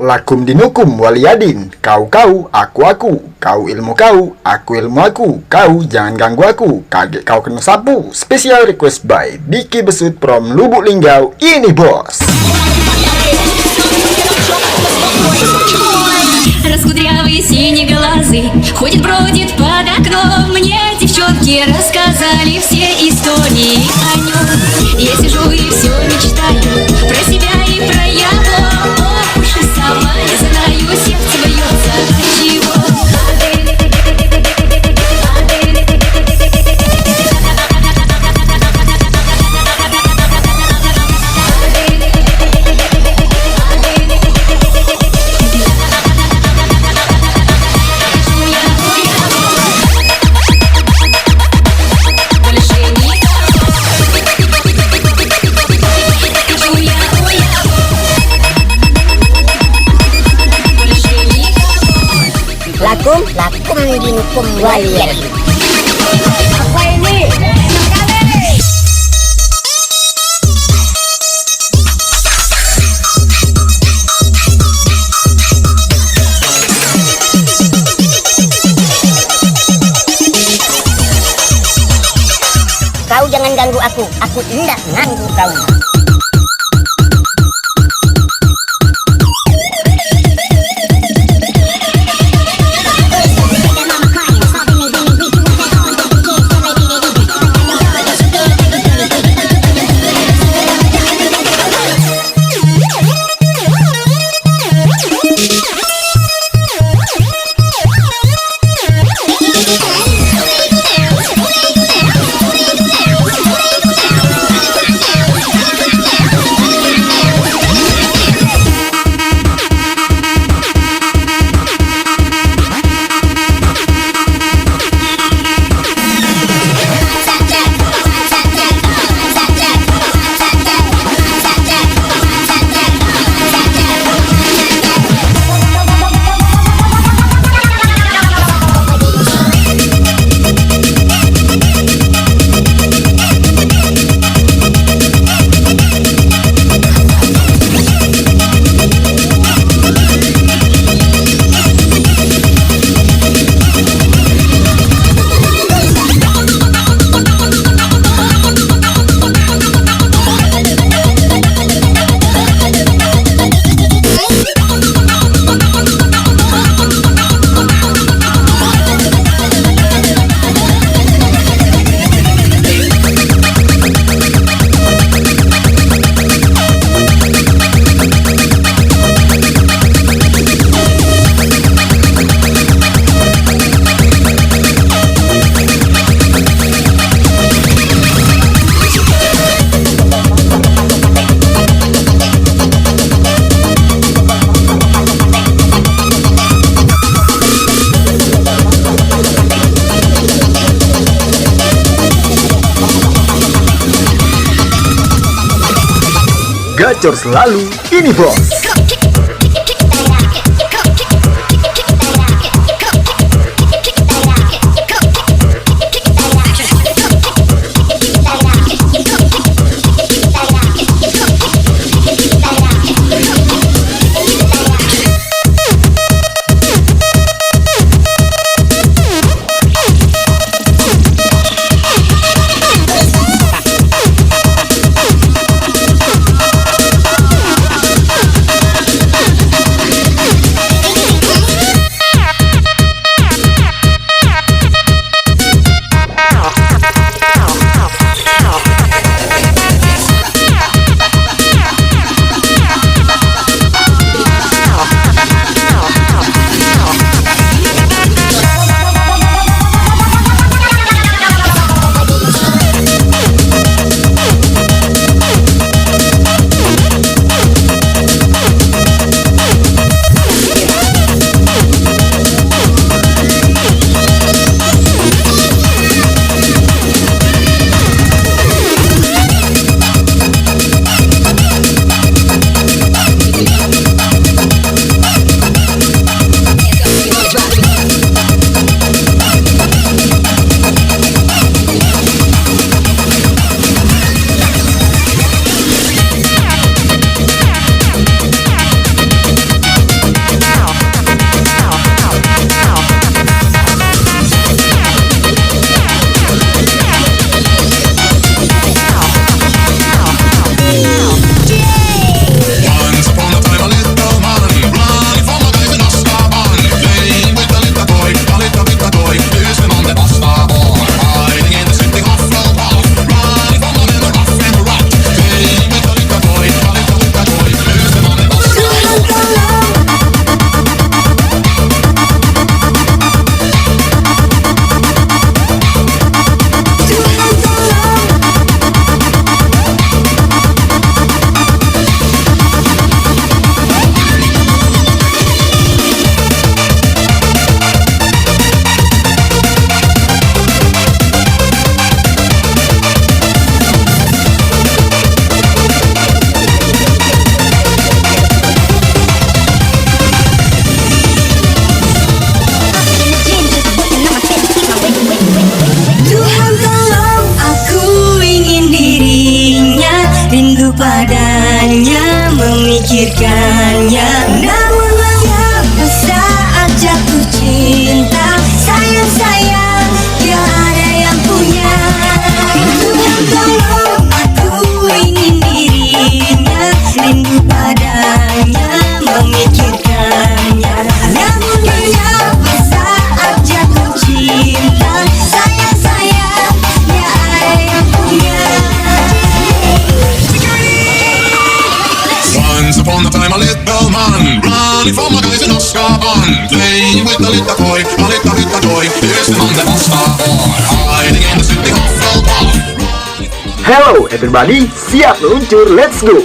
Lakum dinukum waliyadin. Kau, kau ilmu aku ilmu kau jangan ganggu aku, kaget kau kena sapu. Special request by Diki Besut from Lubuk Linggau, ini bos. Раскудрявые синеглазый ходит, бродит под окном. Мне девчонки рассказали все истории о нем. Я сижу и все мечтаю про себя и про его. Ох уж и сама не знаю, сердце бьется от чего. Lakum dinukum waliyadin. Apa ini? Kau jangan ganggu aku tidak ganggu kau. Gacor selalu, ini bos. memikirkannya. Namun mengapa saat jatuh cinta, sayang-sayang gak ada yang punya. Tuhan tolong, aku ingin dirinya, rindu padanya, memikirkannya. Namun mengapa saat jatuh cinta, sayang-sayang gak ada yang punya. Once upon a time, a little man running from a guys in Azkaban, playing with a little toy, a little toy. Here's the man, the monster boy, hiding in the city of Hufflepuff. Hello everybody, siap meluncur, let's go!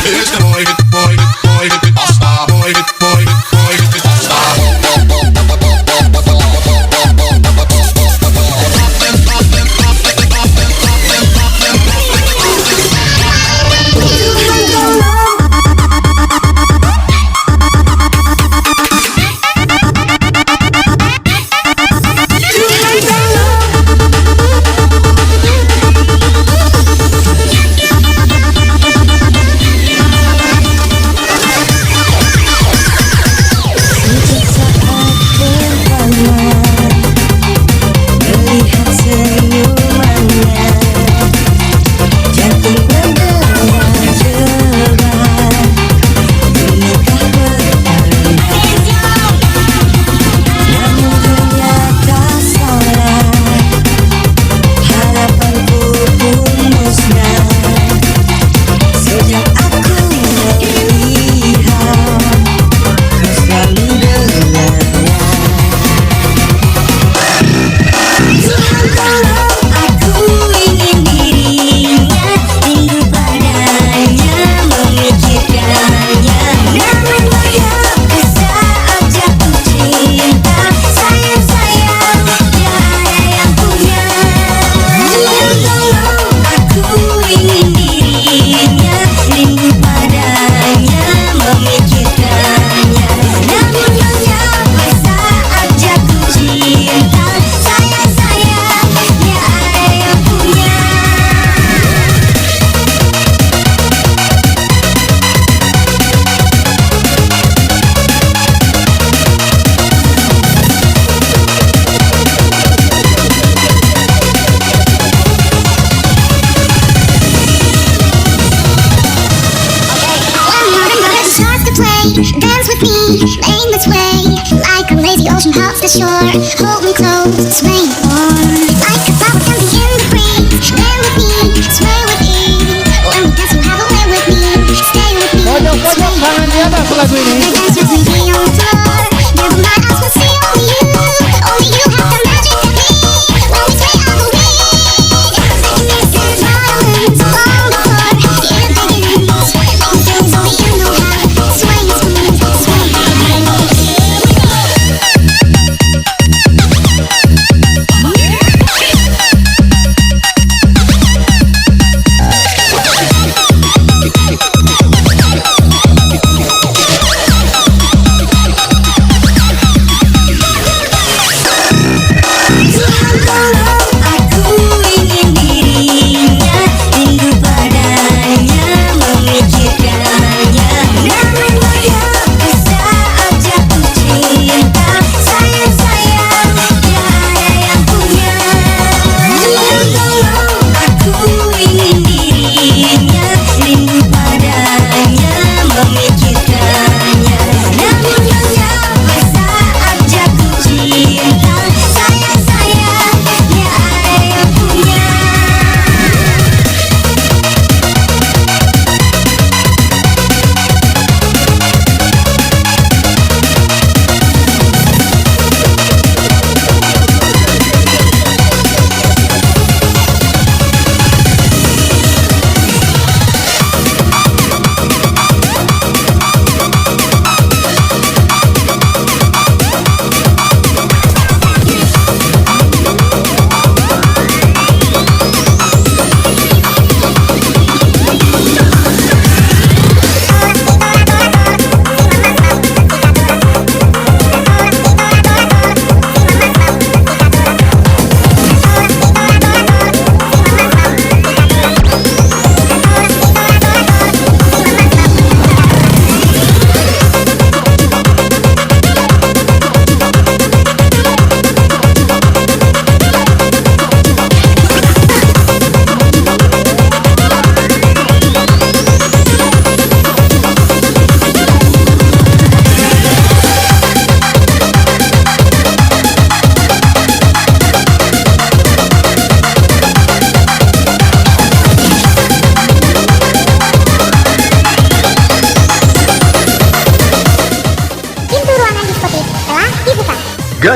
Here's the boy, monster boy, Dance with me, aim this way. Like a lazy ocean hugs the shore. Hold me close, sway on. Like a flower dancing in the breeze. Dance with me, sway with me. When we dance, you have a way with me. Stay with me, Pojok-pojok tangan di atas lagu ini. dance with me on the floor. Never mind, I will see only you. Only you have the magic of me. When we sway on the wind. This is violence on the floor. It begins. Making things only you know how. Sway smooth, sway.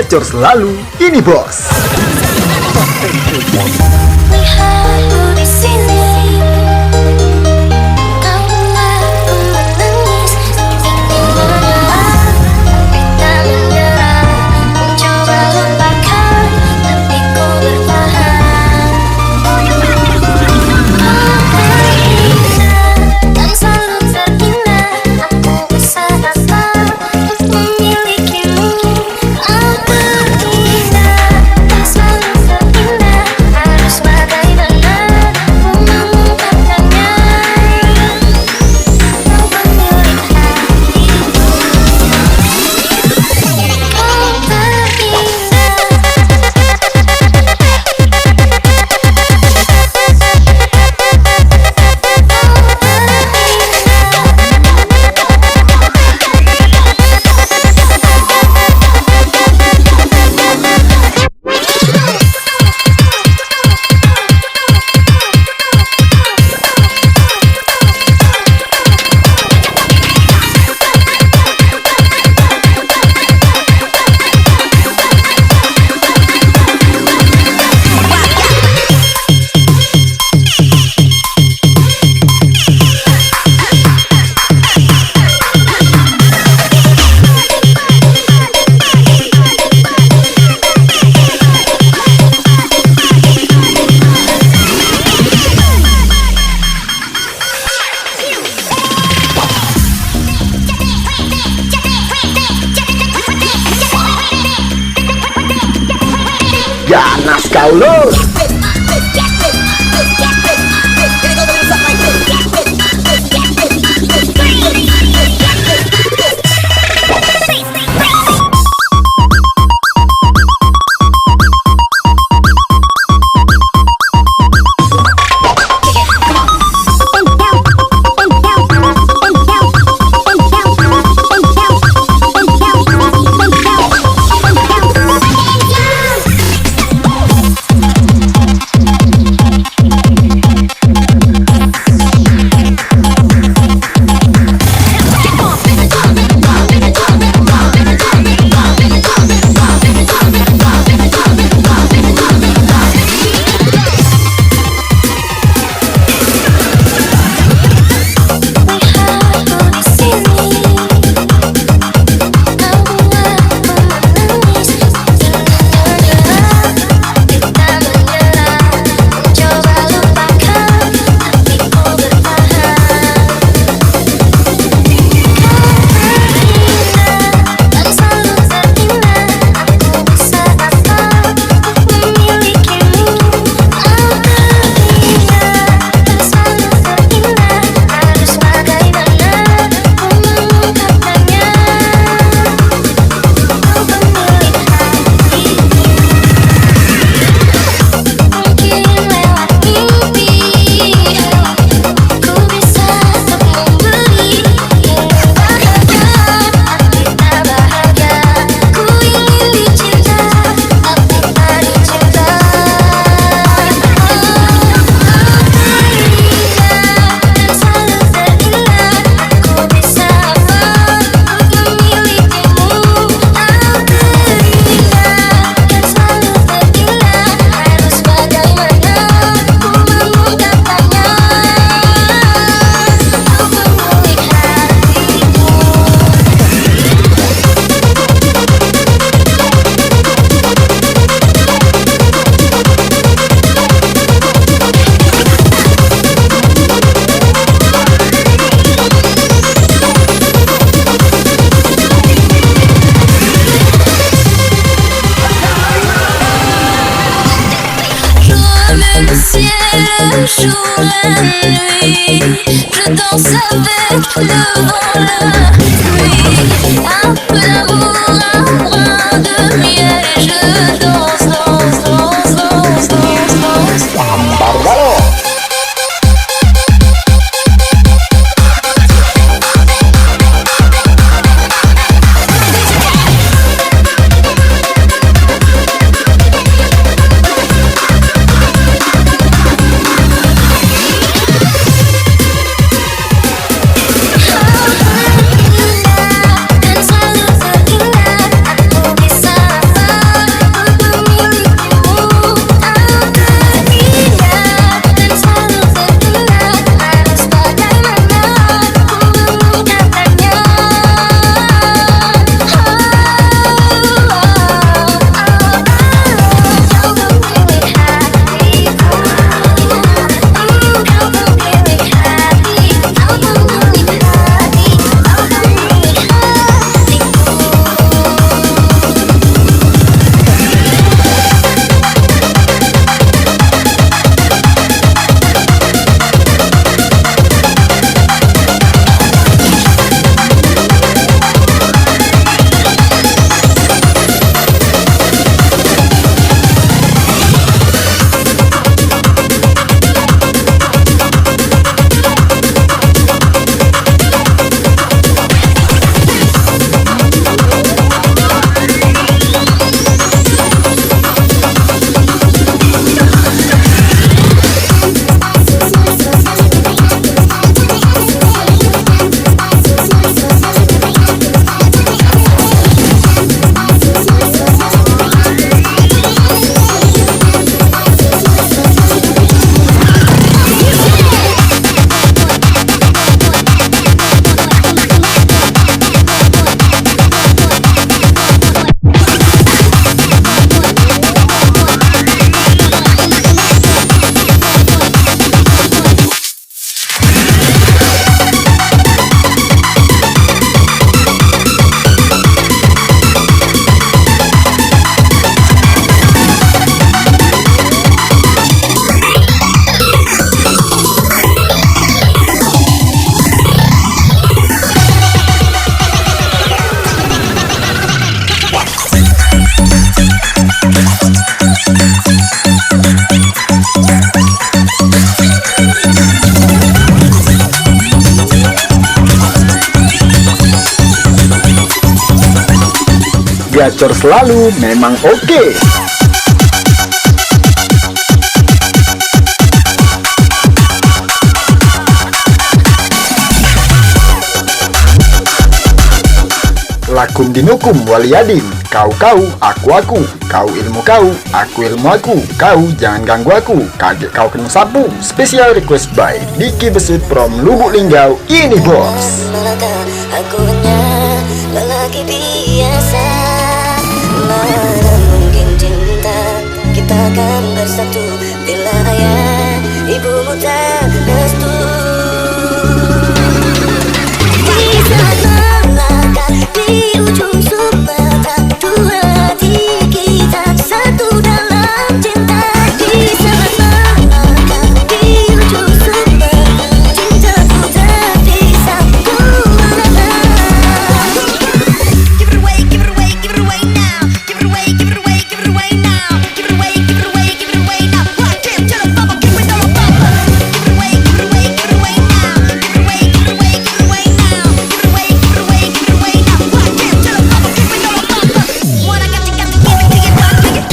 gacor selalu, ini bos. Lihatku di sini, kau mengaku menangis, kita menyerah, mencoba lupakan, tapi ku bertahan. Dan selalu terindah, aku bisa dapat memilikimu. Kau terindah, dan selalu terindah, harus bagaimana ku mengungkapkannya. Kau pemilik hatiku, kau Ganas kau lo. joue la nuit, je danse avec le vent, la pluie, un peu d'amour, un brin de miel, et je danse, danse, danse, danse, danse, danse. Dan selalu terindah, aku bisa gacor selalu memang oke. Lakum dinukum waliyadin, kau aku, kau ilmu aku, kau jangan ganggu aku, kaget kau kena sapu. Special request by Diki Besut from Lubuk Linggau, ini bos. Aku hanya lelaki biasa, mana mungkin cinta kita akan bersatu bila ayah ibumu tak restu. Di sana di ujung Sumatera, dua hati kita satu dalam cinta. Di sana di ujung Sumatera, cintaku tak bisa ku larang. Give it away, give it away, give it away now. Give it away, give it away, give it away now. Give it away, give it away, give it away now. Rock it to the bubble, give it all bubble. Give it away, give it away, give it away now. Give it away, give it away, give it away now. Give it away, give it away, give it away now. Rock it to the bubble, give it all bubble. What I got, you got to give it, take it, rock it.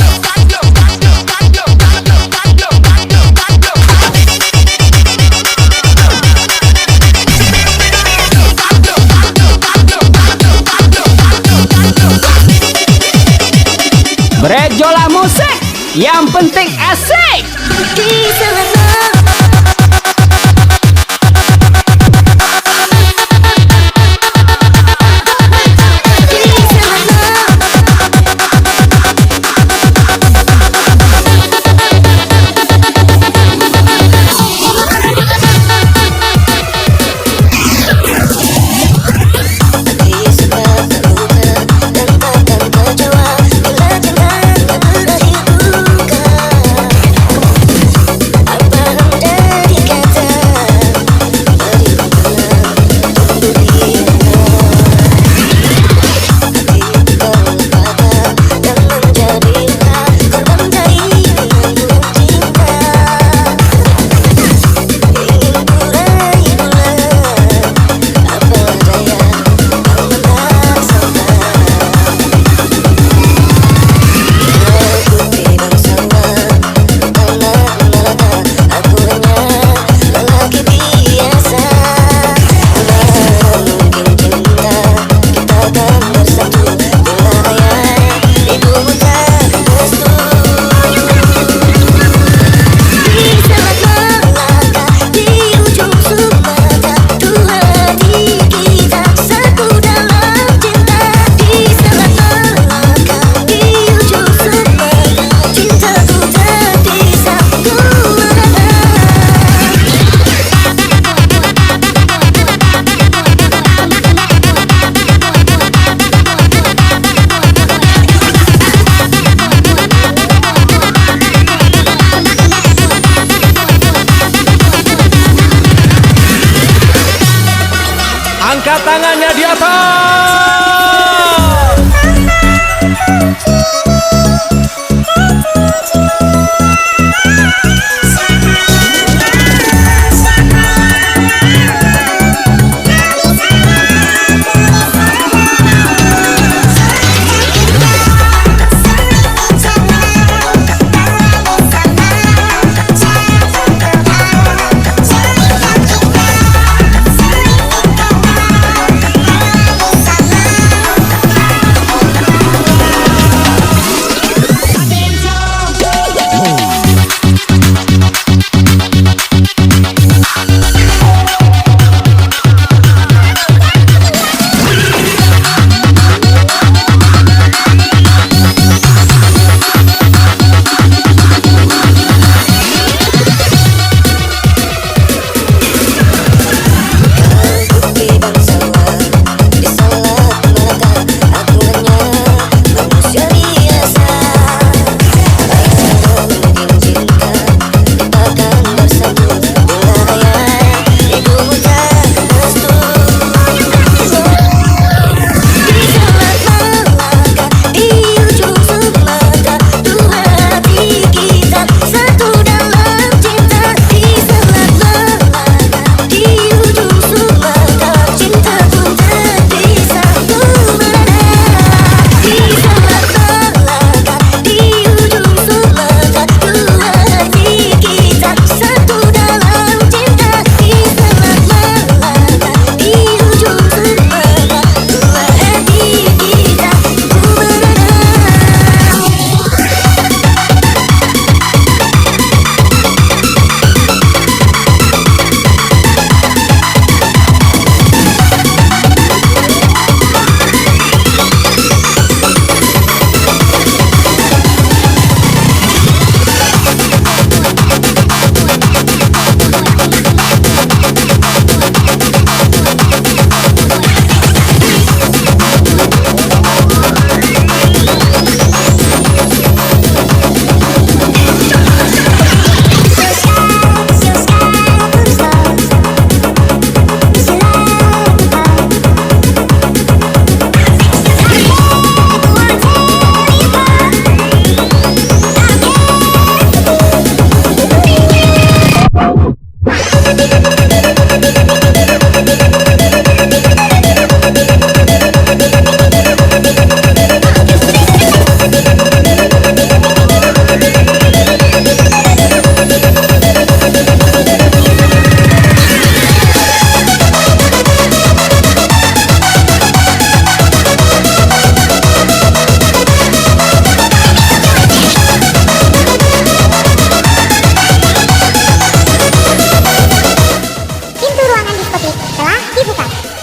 Brejola musik, yang penting asik. Di sana Angkat tangannya di atas. sana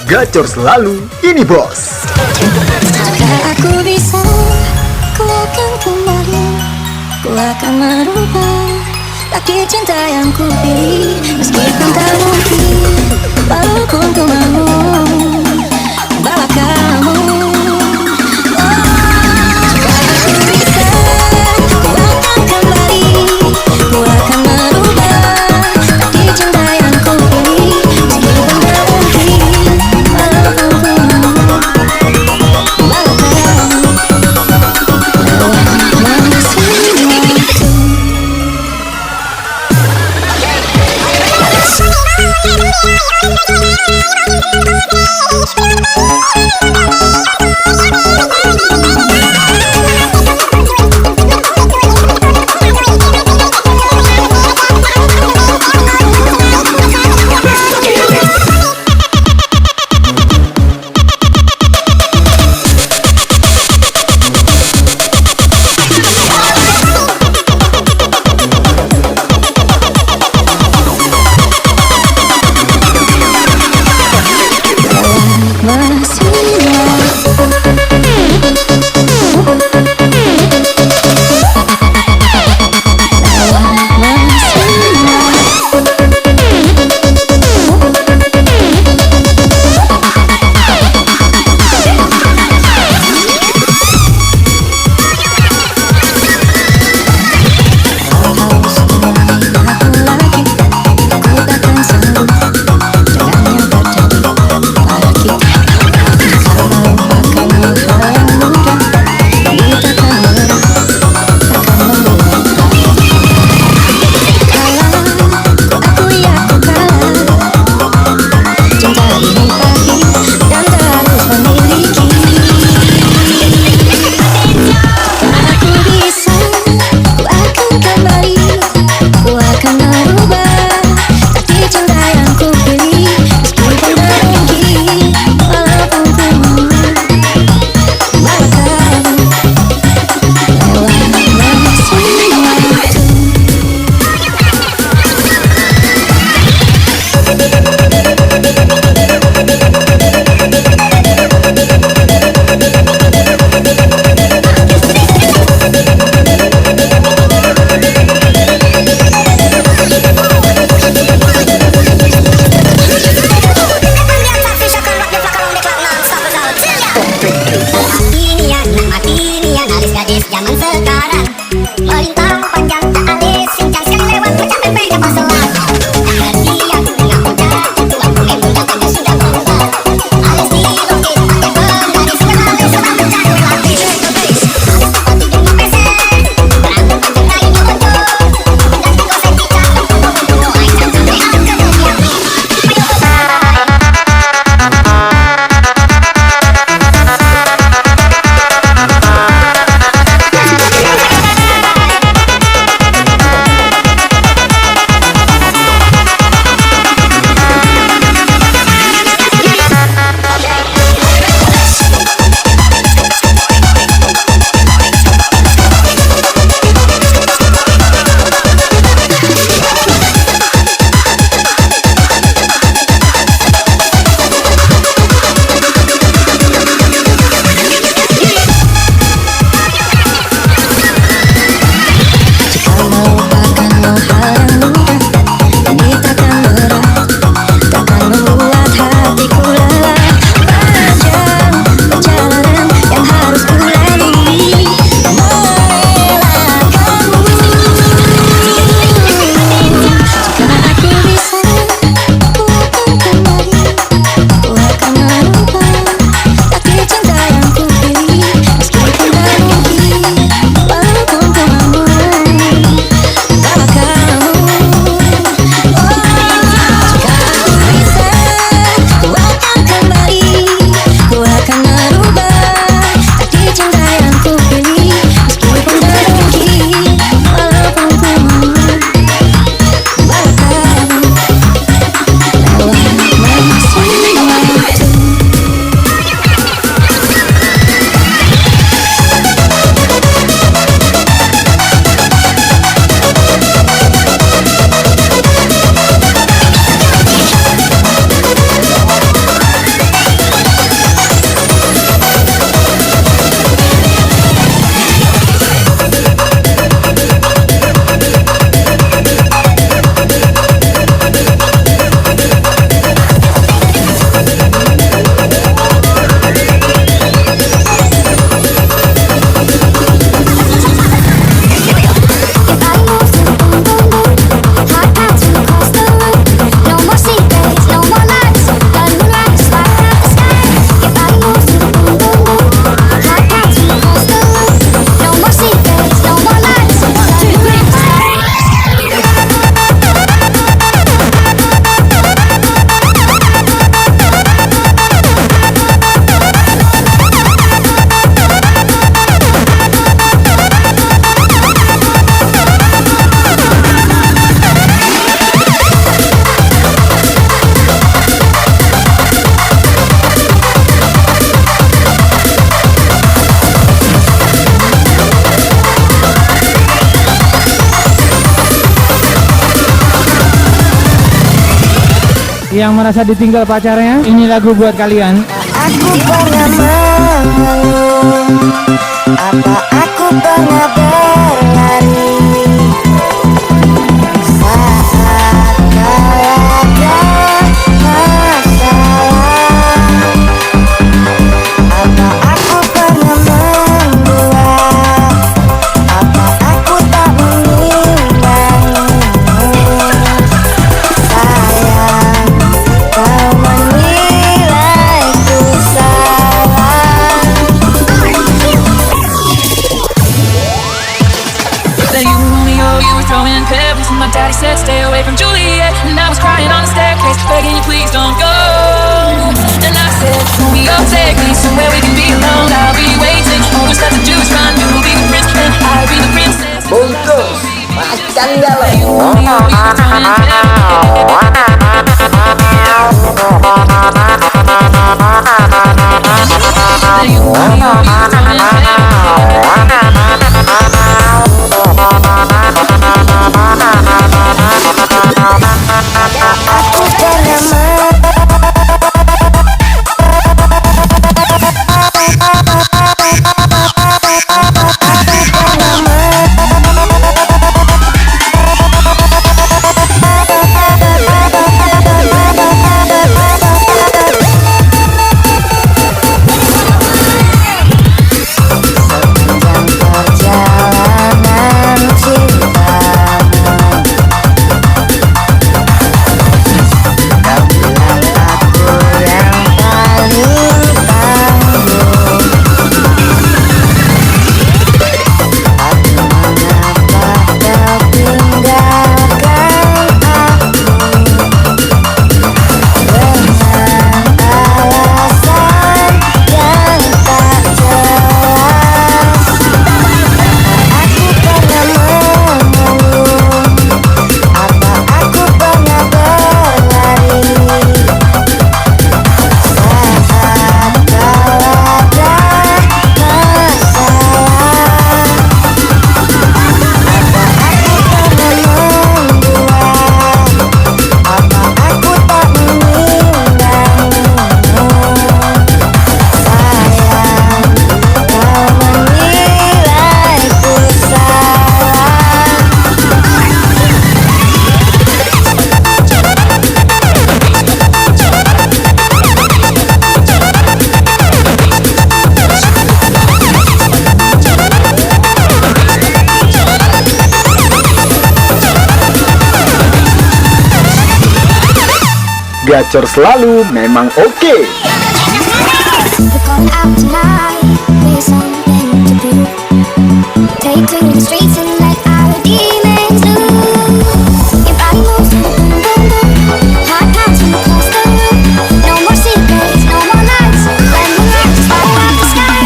gacor selalu, ini bos. Jika aku bisa, ku akan kembali, ku akan merubah takdir cinta yang ku pilih. Meskipun tak mungkin, walaupun ku mau bawa kamu. Jika aku bisa, ku akan kembali, ku akan merubah takdir cinta yang ku pilih. Meskipun tak mungkin, walaupun ku mau bawa kamu. Lewat manusia. yang merasa ditinggal pacarnya, ini lagu buat kalian. Aku pernah mengeluh, apa aku pernah berlari saat kau ada masalah? Apa aku pernah membuat, apa aku tak menimbangmu? Sayang, kau menilaiku salah. Then you were Romeo, you were throwing pebbles, and my daddy said stay away from Juliet. And I was crying on the staircase, begging you please don't go. And I said, Romeo, take me somewhere we can be alone. I'll be waiting. All there's left to do is run. You'll be the prince, and I'll be the princess. Bungkus macan galau. You were Romeo, you were throwing Then you were Romeo, you were throwing Aku pernah perjalanan cintamu. Kau bilang aku yang paling tangguh. Aku mengapa kau tinggalkan aku dengan alasan yang tak jelas. Aku pernah mengeluh, apa aku pernah berlari saat kau ada masalah? Apa aku pernah membuat, apa aku tak menimbangmu? Sayang, kau menilaiku salah. Gacor selalu memang oke. We're going out tonight, there's something to do. Take to the streets and let our demons loose. Your body moves, boom, boom, boom. Hot times from across the room. No more secrets, no more lies. Let me light the fire up the sky.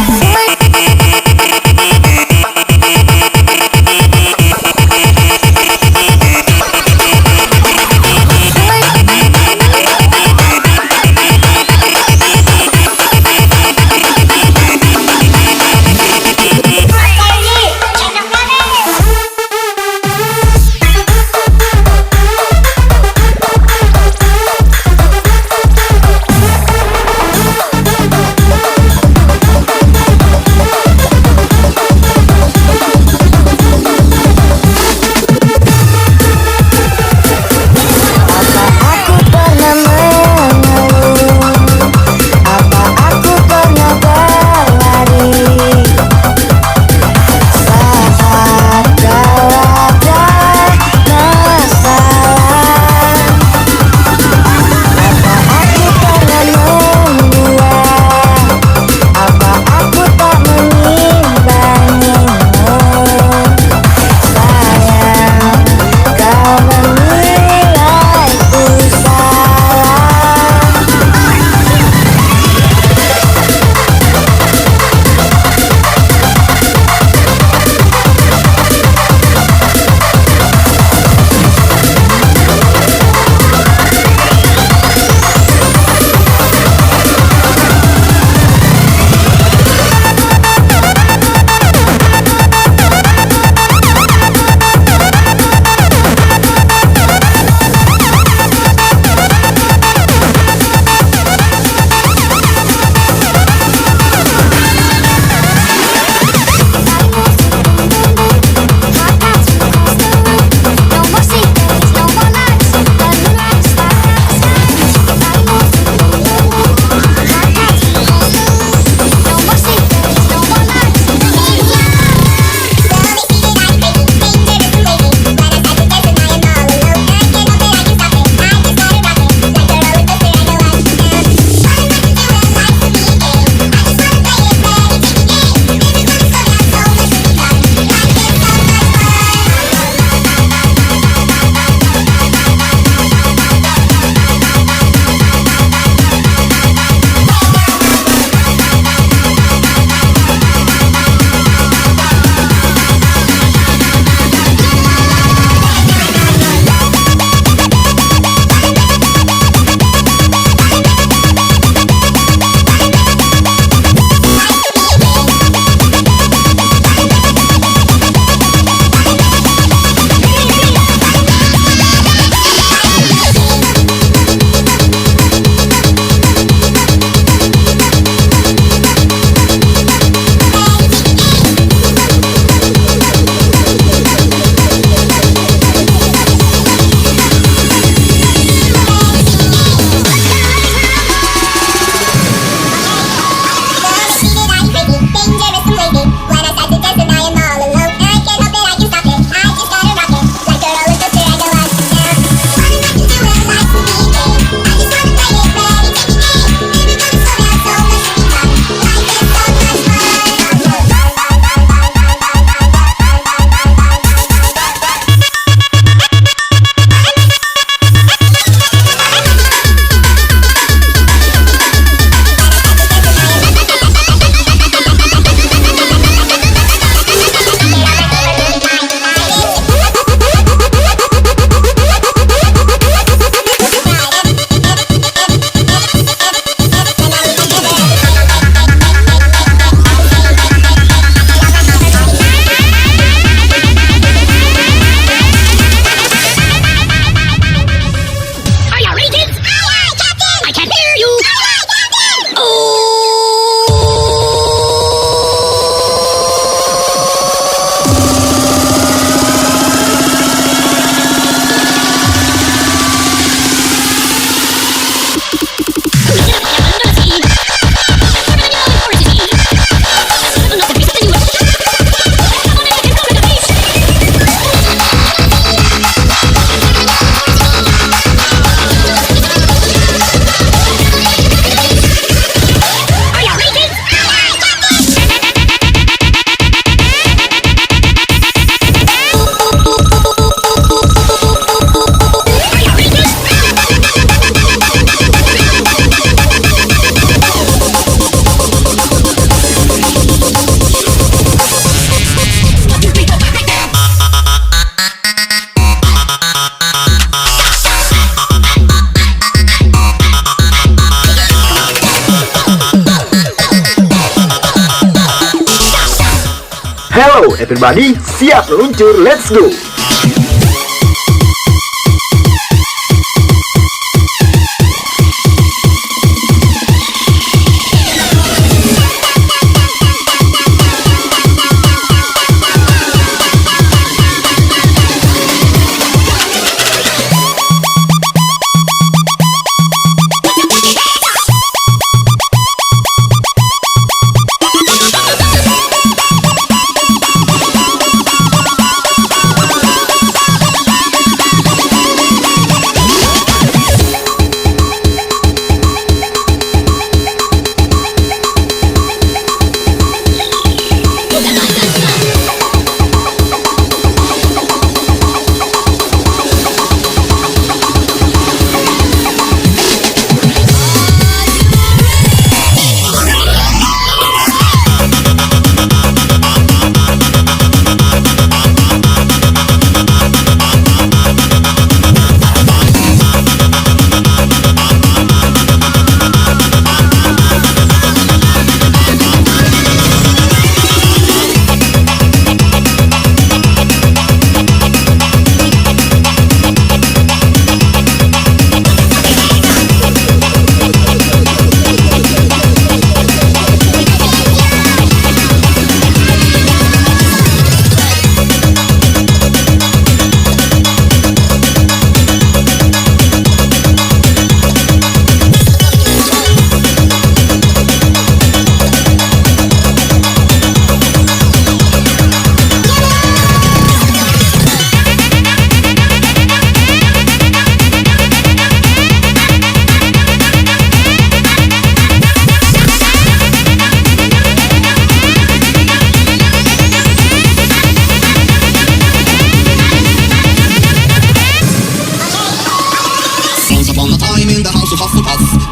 So, everybody, siap meluncur, let's go!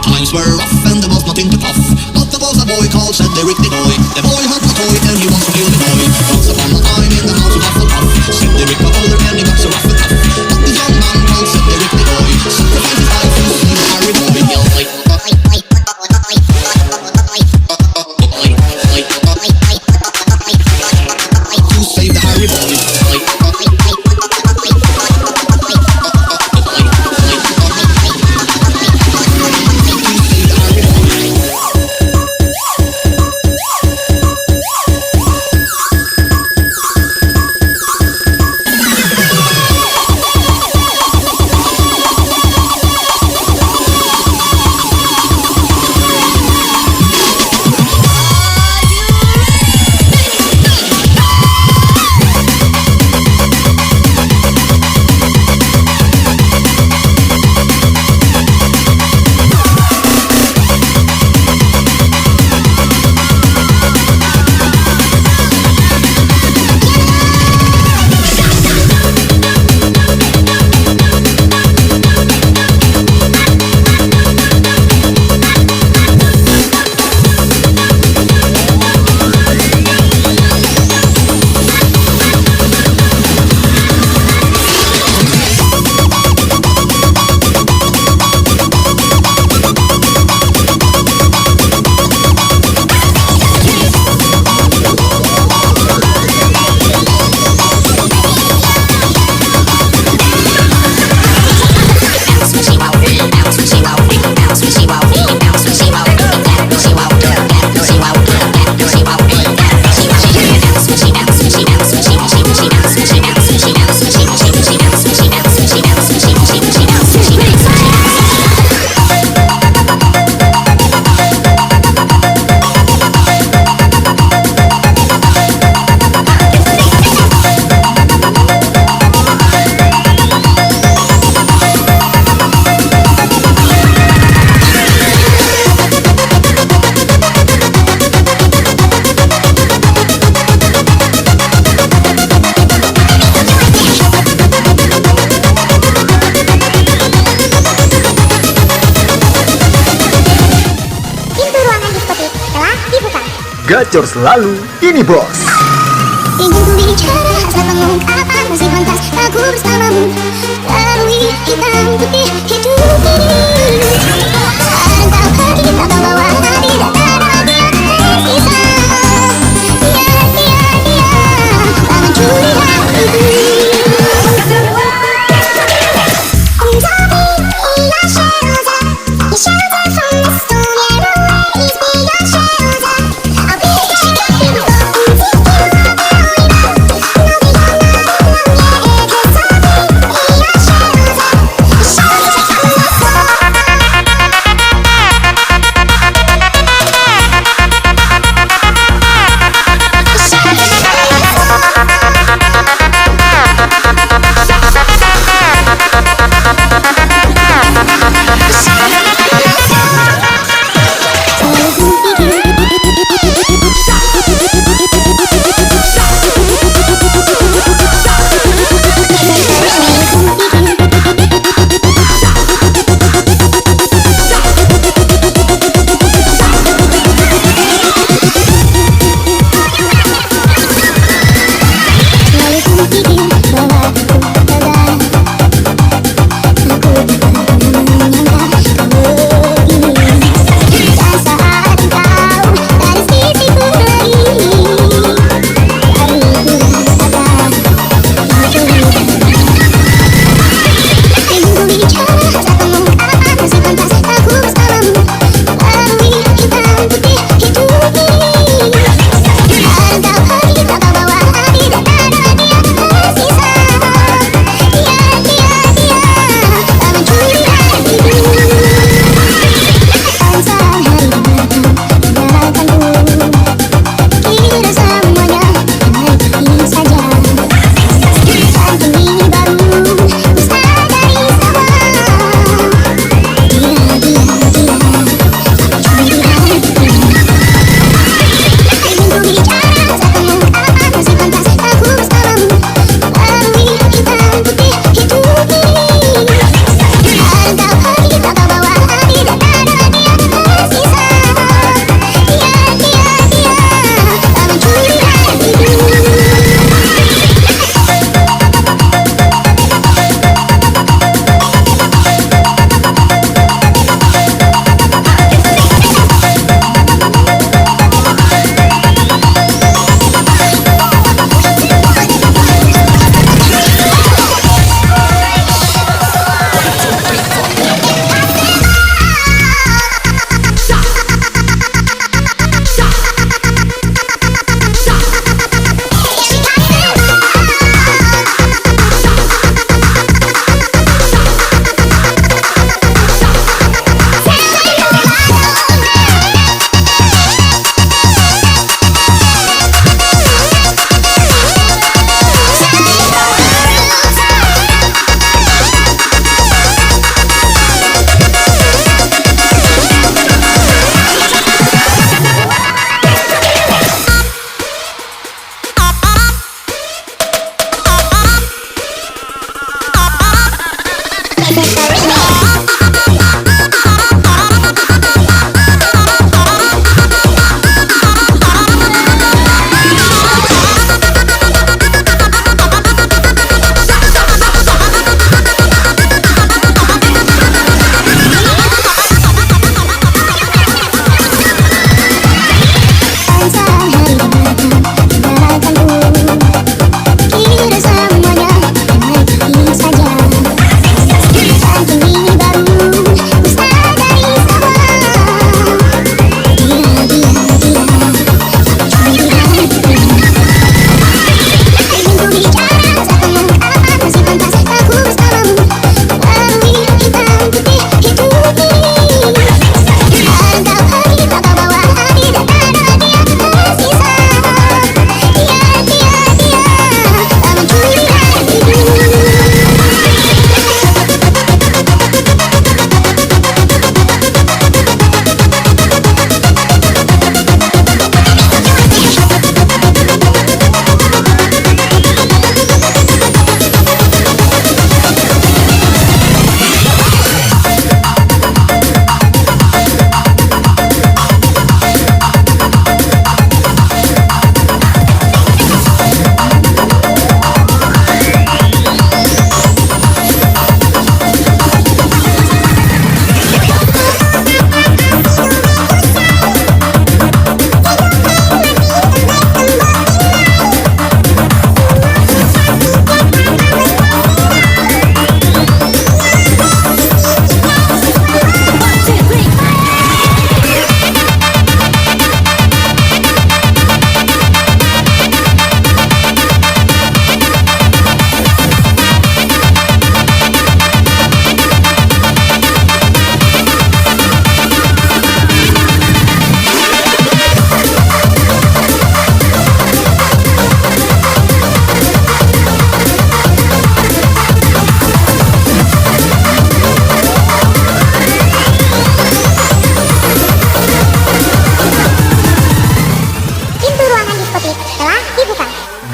Times were rough and there was nothing to puff, but there was a boy called Cedric the boy. The boy had a toy and he wants to kill the boy. Once upon a time in the house of Hufflepuff, Cedric got older and he got so rough and tough. But the young man called Cedric the boy sacrificed his life to save Harry boy. To save the Harry boy. Gacor selalu, ini bos. Ingin ku bicara hasrat mengungkapkan masih pantas aku bersamamu. Lalui hitam putih hidup ini. Sekarang kau pergi tak bawa hati dan tak ada yang tersisa. Dia.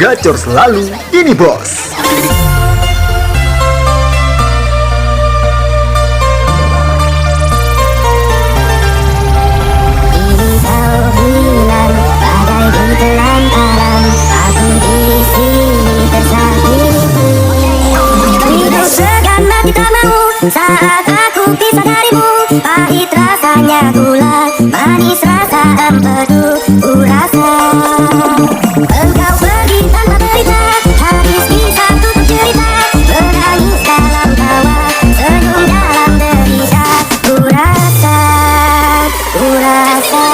gacor selalu, ini bos. Saat aku pisah darimu, pahit rasanya gula, manis rasa empedu, ku rasa engkau pergi tanpa berita, habis kisah tutup cerita, menangis dalam tawa, senyum dalam derita, ku rasa, ku rasa.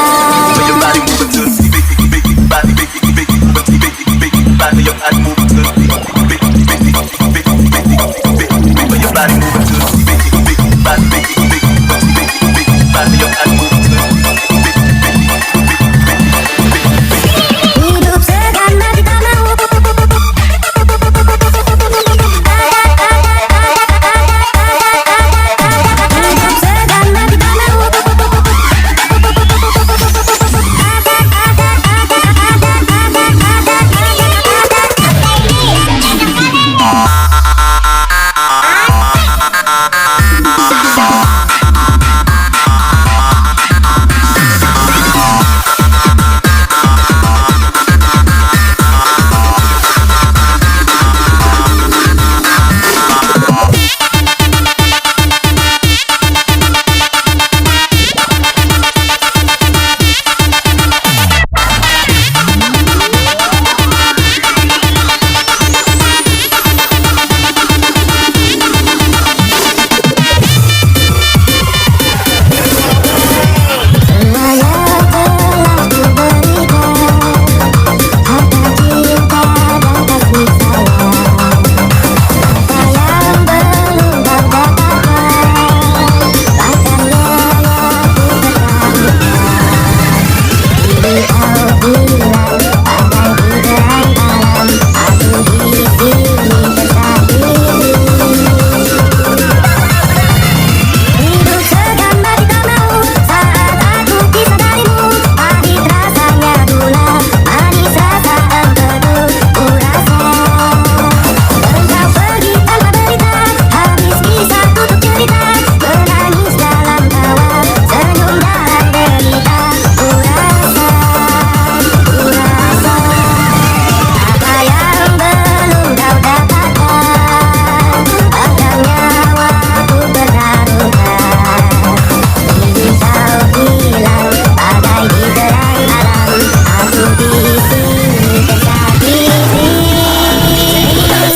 Hidup segan mati tak mau. Hidup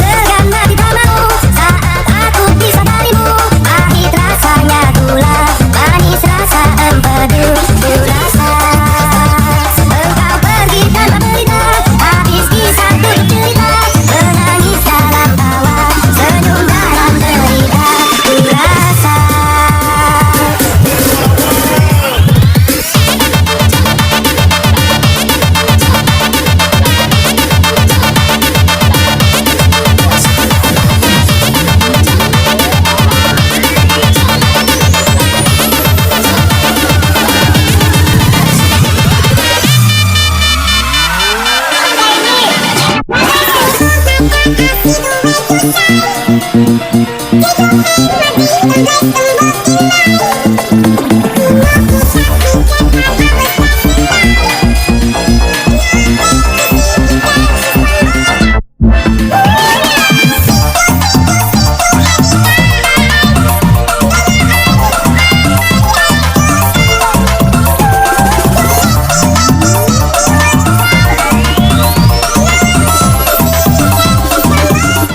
segan mati tak mau.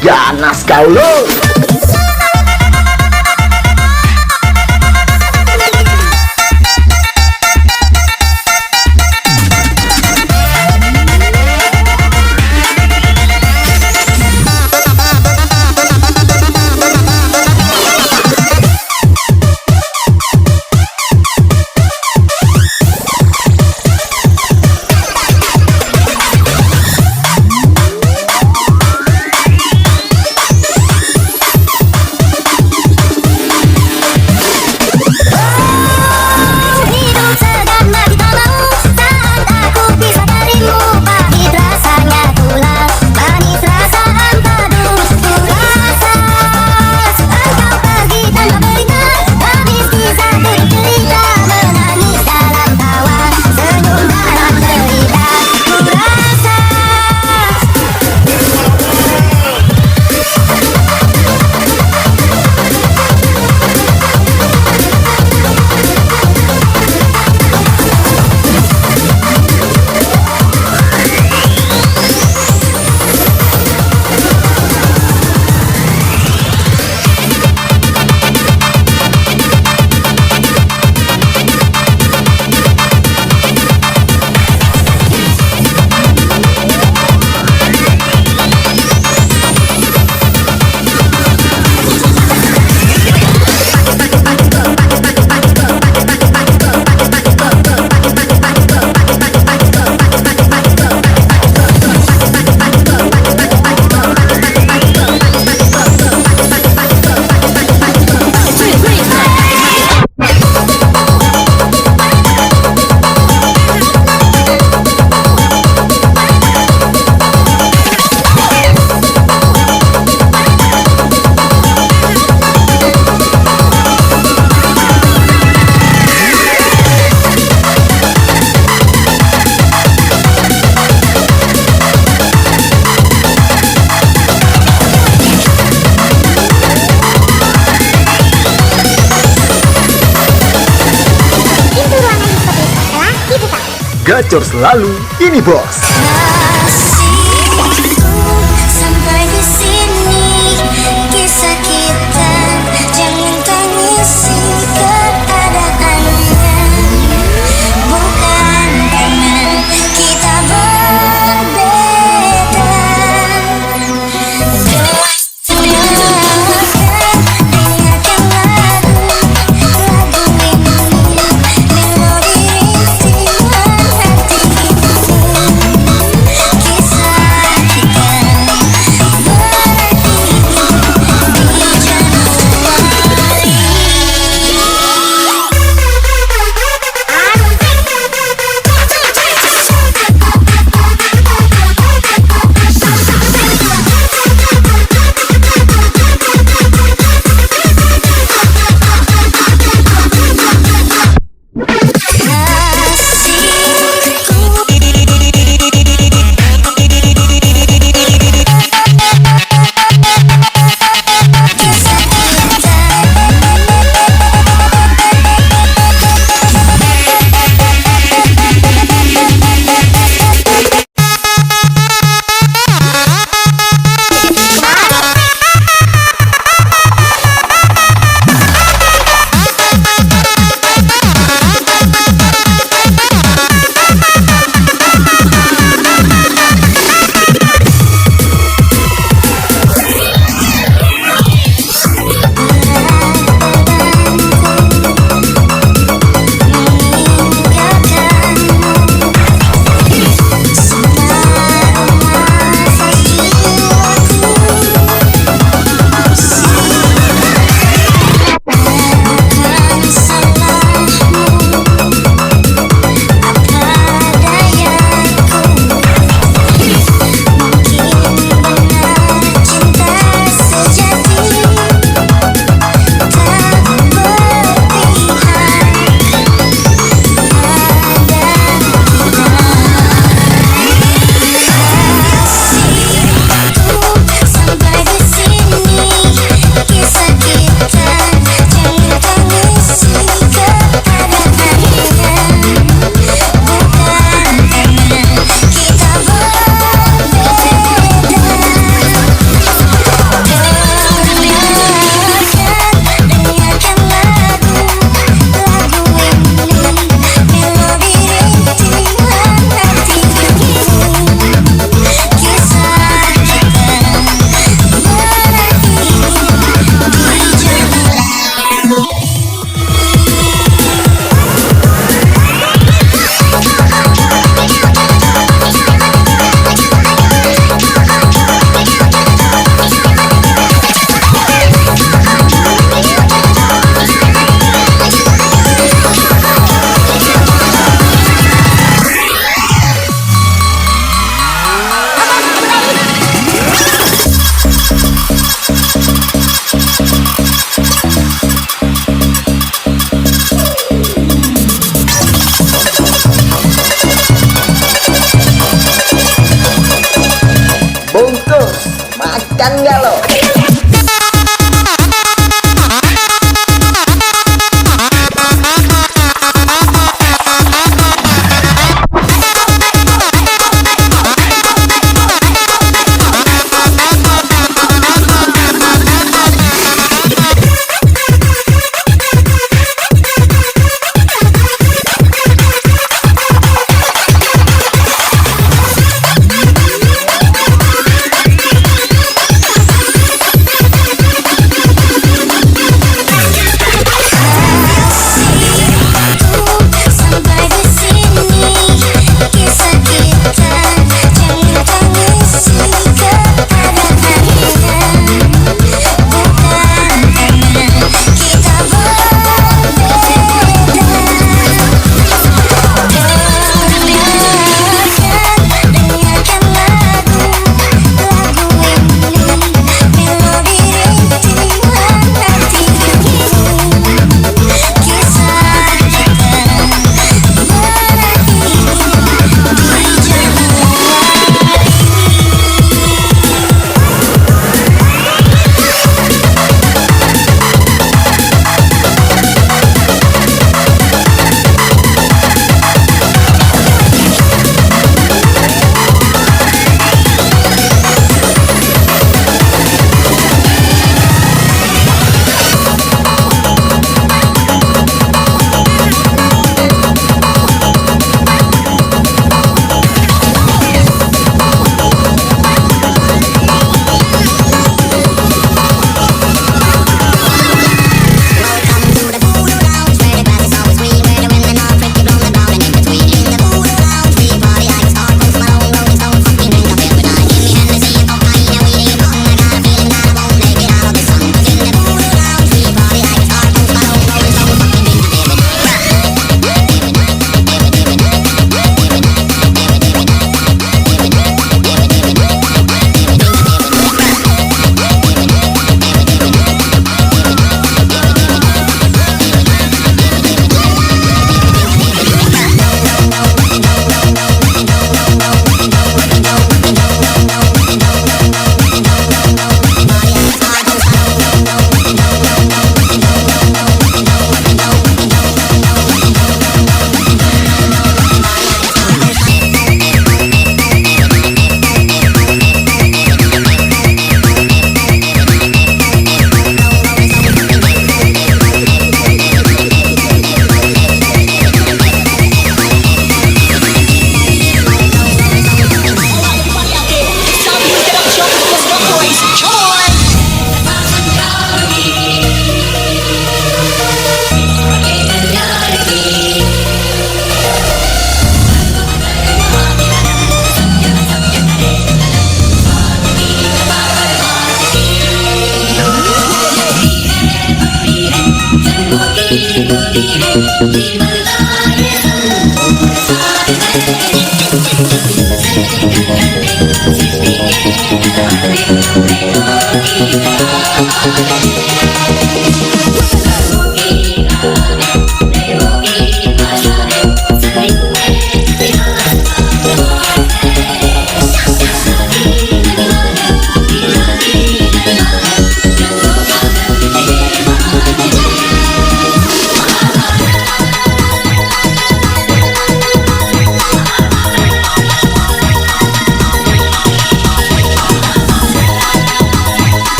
Ganas kau lo. gacor selalu. Ini bos. Sampai di sini kisah kita, jangan tangisi keadaannya. Bukan karena kita berbeda. Dengarkan lagu ini, melodi rintihan hati. Kisah kita makan nggak lo?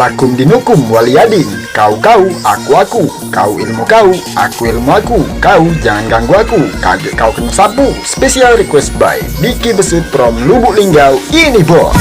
akum dinukum waliyadin. Kau, aku, kau ilmu aku ilmu kau jangan ganggu aku, kaget kau kena sapu. Special request by Diki Besut from Lubuk Linggau, ini bos.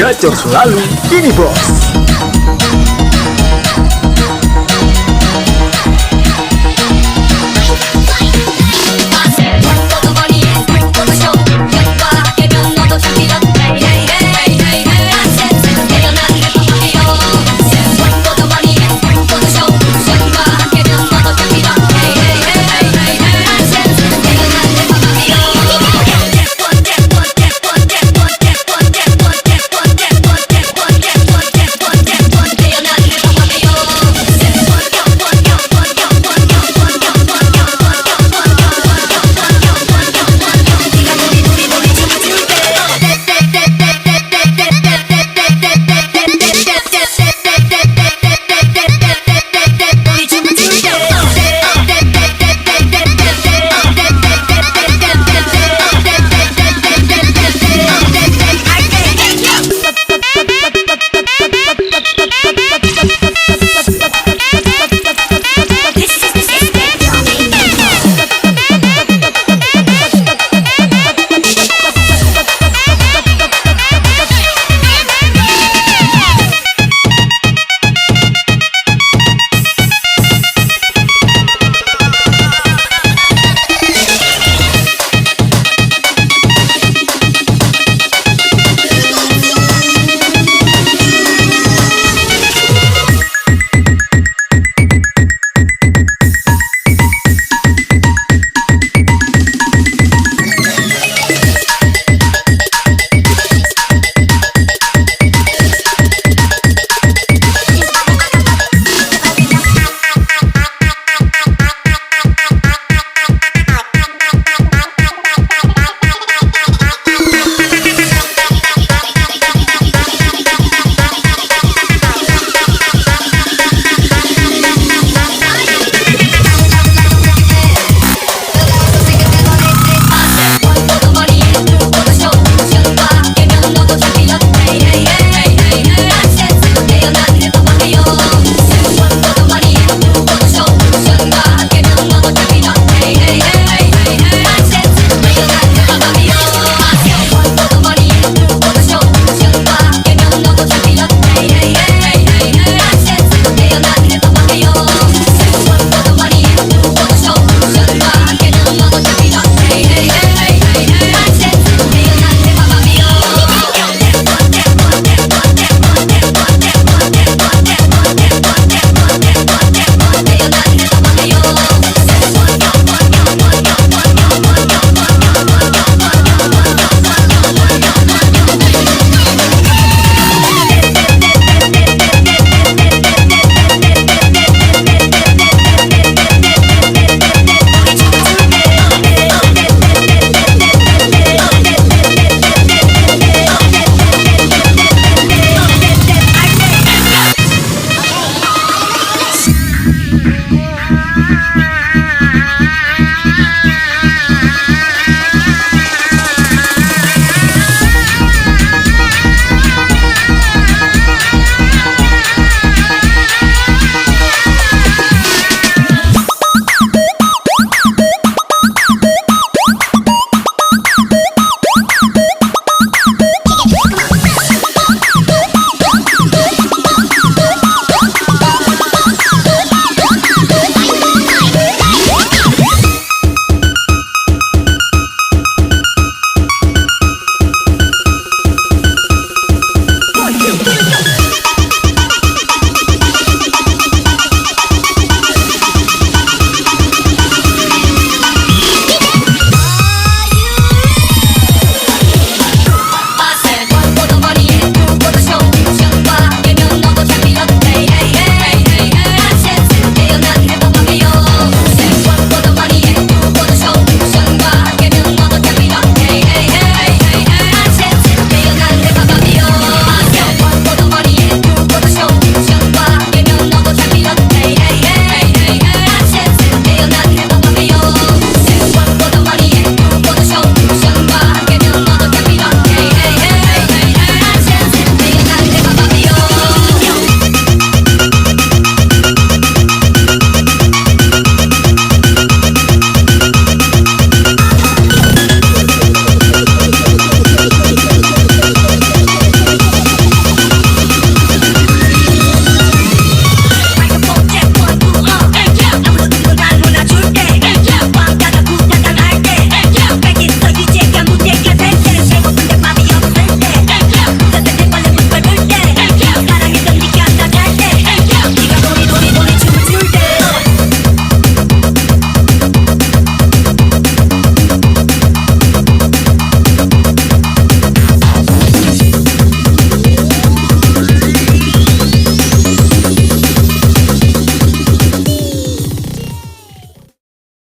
gacor selalu ini bos.